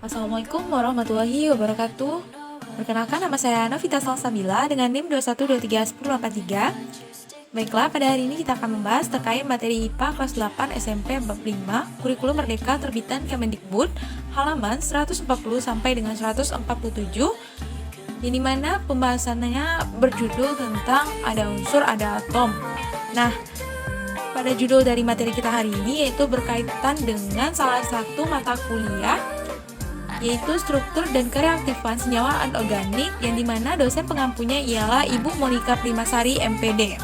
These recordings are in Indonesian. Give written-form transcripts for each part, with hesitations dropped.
Assalamualaikum warahmatullahi wabarakatuh. Perkenalkan, nama saya Novita Salsabila dengan NIM 21231083. Baiklah, pada hari ini kita akan membahas terkait materi IPA kelas 8 SMP bab 5 Kurikulum Merdeka terbitan Kemendikbud halaman 140 sampai dengan 147, ini mana pembahasannya berjudul tentang ada unsur, ada atom. Nah, pada judul dari materi kita hari ini yaitu berkaitan dengan salah satu mata kuliah yaitu struktur dan kereaktifan senyawa anorganik, yang dimana dosen pengampunya ialah Ibu Monika Primasari MPD.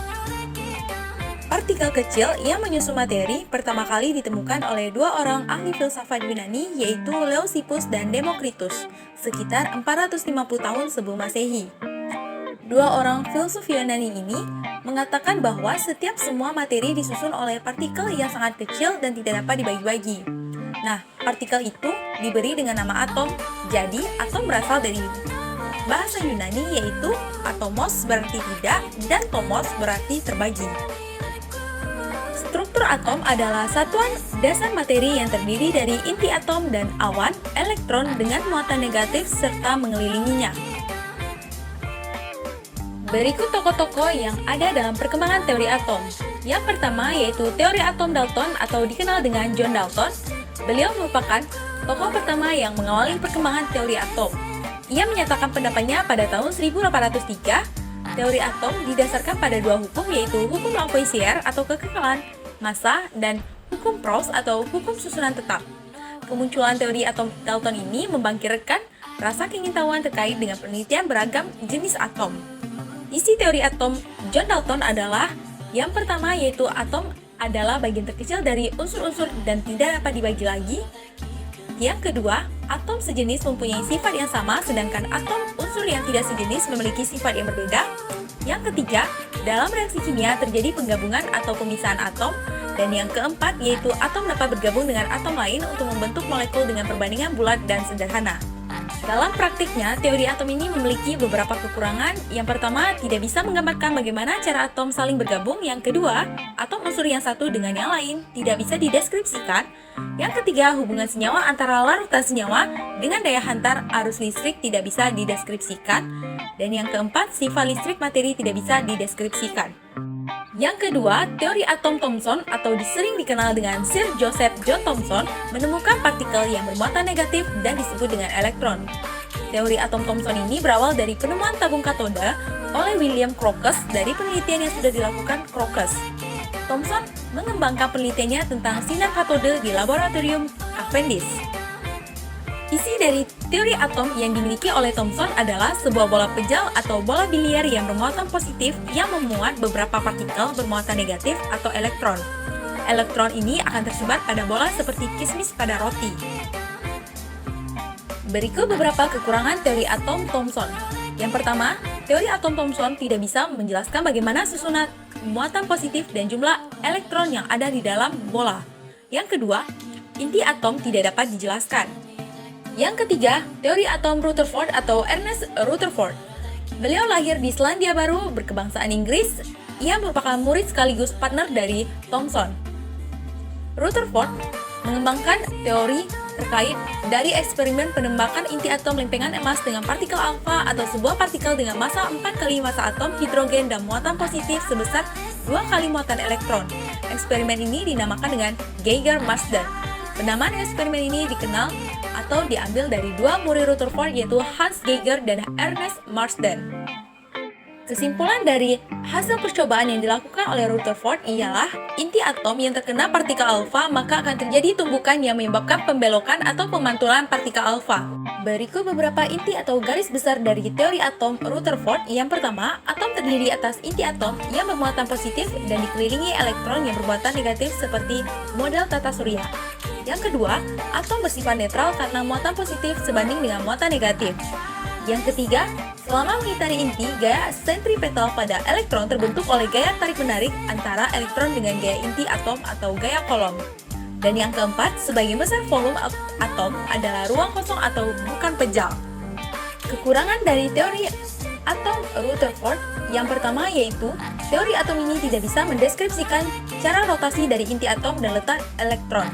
Partikel kecil yang menyusun materi pertama kali ditemukan oleh dua orang ahli filsafat Yunani yaitu Leucippus dan Demokritus sekitar 450 tahun sebelum Masehi. Dua orang filsuf Yunani ini mengatakan bahwa setiap semua materi disusun oleh partikel yang sangat kecil dan tidak dapat dibagi-bagi. Nah, partikel itu diberi dengan nama atom. Jadi, atom berasal dari bahasa Yunani yaitu atomos berarti tidak dan tomos berarti terbagi. Struktur atom adalah satuan dasar materi yang terdiri dari inti atom dan awan, elektron dengan muatan negatif serta mengelilinginya. Berikut tokoh-tokoh yang ada dalam perkembangan teori atom. Yang pertama yaitu teori atom Dalton atau dikenal dengan John Dalton. Beliau merupakan tokoh pertama yang mengawali perkembangan teori atom. Ia menyatakan pendapatnya pada tahun 1803. Teori atom didasarkan pada dua hukum yaitu hukum Lavoisier atau kekekalan massa dan hukum Proust atau hukum susunan tetap. Kemunculan teori atom Dalton ini membangkitkan rasa keingintahuan terkait dengan penelitian beragam jenis atom. Isi teori atom John Dalton adalah yang pertama yaitu atom adalah bagian terkecil dari unsur-unsur dan tidak dapat dibagi lagi. Yang kedua, atom sejenis mempunyai sifat yang sama sedangkan atom unsur yang tidak sejenis memiliki sifat yang berbeda. Yang ketiga, dalam reaksi kimia terjadi penggabungan atau pemisahan atom. Dan yang keempat yaitu atom dapat bergabung dengan atom lain untuk membentuk molekul dengan perbandingan bulat dan sederhana. Dalam praktiknya, teori atom ini memiliki beberapa kekurangan. Yang pertama, tidak bisa menggambarkan bagaimana cara atom saling bergabung. Yang kedua, atom unsur yang satu dengan yang lain tidak bisa dideskripsikan. Yang ketiga, hubungan senyawa antara larutan senyawa dengan daya hantar arus listrik tidak bisa dideskripsikan. Dan yang keempat, sifat listrik materi tidak bisa dideskripsikan. Yang kedua, teori atom Thomson atau sering dikenal dengan Sir Joseph John Thomson menemukan partikel yang bermuatan negatif dan disebut dengan elektron. Teori atom Thomson ini berawal dari penemuan tabung katoda oleh William Crookes dari penelitian yang sudah dilakukan Crookes. Thomson mengembangkan penelitiannya tentang sinar katode di laboratorium Cavendish. Isi dari teori atom yang dimiliki oleh Thomson adalah sebuah bola pejal atau bola biliar yang bermuatan positif yang memuat beberapa partikel bermuatan negatif atau elektron. Elektron ini akan tersebar pada bola seperti kismis pada roti. Berikut beberapa kekurangan teori atom Thomson. Yang pertama, teori atom Thomson tidak bisa menjelaskan bagaimana susunan muatan positif dan jumlah elektron yang ada di dalam bola. Yang kedua, inti atom tidak dapat dijelaskan. Yang ketiga, teori atom Rutherford atau Ernest Rutherford. Beliau lahir di Selandia Baru, berkebangsaan Inggris. Ia merupakan murid sekaligus partner dari Thomson. Rutherford mengembangkan teori terkait dari eksperimen penembakan inti atom lempengan emas dengan partikel alfa atau sebuah partikel dengan massa 4 kali massa atom hidrogen dan muatan positif sebesar 2 kali muatan elektron. Eksperimen ini dinamakan dengan Geiger-Marsden. Penamaan eksperimen ini dikenal atau diambil dari dua murid Rutherford yaitu Hans Geiger dan Ernest Marsden. Kesimpulan dari hasil percobaan yang dilakukan oleh Rutherford ialah inti atom yang terkena partikel alfa maka akan terjadi tumbukan yang menyebabkan pembelokan atau pemantulan partikel alfa. Berikut beberapa inti atau garis besar dari teori atom Rutherford. Yang pertama, atom terdiri atas inti atom yang bermuatan positif dan dikelilingi elektron yang bermuatan negatif seperti model tata surya. Yang kedua, atom bersifat netral karena muatan positif sebanding dengan muatan negatif. Yang ketiga, selama mengitari inti, gaya sentripetal pada elektron terbentuk oleh gaya tarik-menarik antara elektron dengan gaya inti atom atau gaya Coulomb. Dan yang keempat, sebagian besar volume atom adalah ruang kosong atau bukan pejal. Kekurangan dari teori atom Rutherford yang pertama yaitu teori atom ini tidak bisa mendeskripsikan cara rotasi dari inti atom dan letak elektron.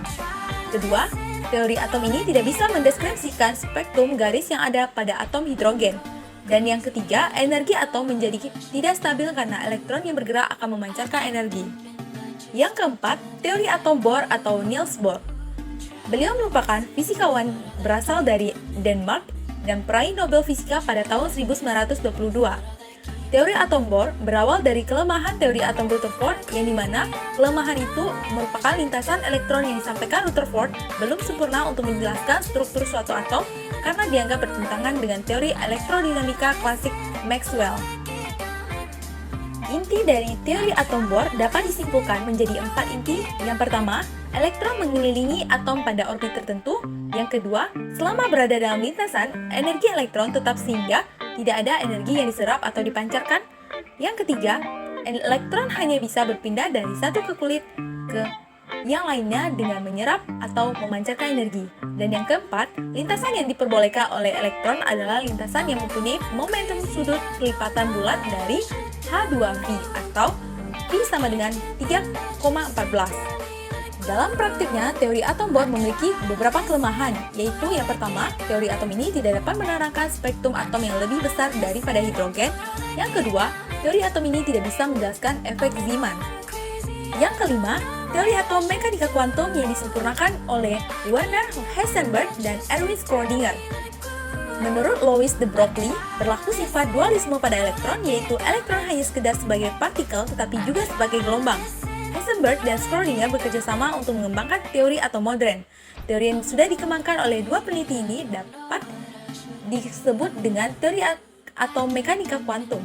Kedua, teori atom ini tidak bisa mendeskripsikan spektrum garis yang ada pada atom hidrogen. Dan yang ketiga, energi atom menjadi tidak stabil karena elektron yang bergerak akan memancarkan energi. Yang keempat, teori atom Bohr atau Niels Bohr. Beliau merupakan fisikawan berasal dari Denmark dan peraih Nobel Fisika pada tahun 1922. Teori atom Bohr berawal dari kelemahan teori atom Rutherford, yang dimana kelemahan itu merupakan lintasan elektron yang disampaikan Rutherford belum sempurna untuk menjelaskan struktur suatu atom karena dianggap bertentangan dengan teori elektrodinamika klasik Maxwell. Inti dari teori atom Bohr dapat disimpulkan menjadi 4 inti. Yang pertama, elektron mengelilingi atom pada orbit tertentu. Yang kedua, selama berada dalam lintasan, energi elektron tetap sehingga tidak ada energi yang diserap atau dipancarkan. Yang ketiga, elektron hanya bisa berpindah dari satu ke kulit ke yang lainnya dengan menyerap atau memancarkan energi. Dan yang keempat, lintasan yang diperbolehkan oleh elektron adalah lintasan yang mempunyai momentum sudut kelipatan bulat dari H2V atau V sama dengan 3,14. Dalam praktiknya, teori atom Bohr memiliki beberapa kelemahan, yaitu yang pertama, teori atom ini tidak dapat menerangkan spektrum atom yang lebih besar daripada hidrogen. Yang kedua, teori atom ini tidak bisa menjelaskan efek Zeeman. Yang kelima, teori atom mekanika kuantum yang disempurnakan oleh Werner Heisenberg dan Erwin Schrödinger. Menurut Louis de Broglie, berlaku sifat dualisme pada elektron, yaitu elektron hanya sekedar sebagai partikel tetapi juga sebagai gelombang. Heisenberg dan Schrödinger bekerja sama untuk mengembangkan teori atom modern. Teori yang sudah dikembangkan oleh dua peneliti ini dapat disebut dengan teori atom mekanika kuantum.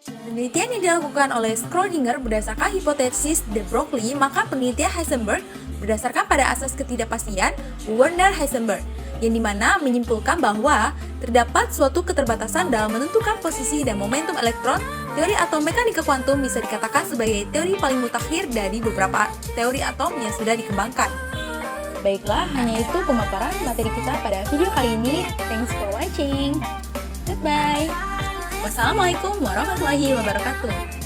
Penelitian yang dilakukan oleh Schrödinger berdasarkan hipotesis de Broglie, maka penelitian Heisenberg berdasarkan pada asas ketidakpastian Werner Heisenberg, yang dimana menyimpulkan bahwa terdapat suatu keterbatasan dalam menentukan posisi dan momentum elektron. Teori atom mekanika kuantum bisa dikatakan sebagai teori paling mutakhir dari beberapa teori atom yang sudah dikembangkan. Baiklah, hanya itu pemaparan materi kita pada video kali ini. Thanks for watching. Goodbye. Wassalamualaikum warahmatullahi wabarakatuh.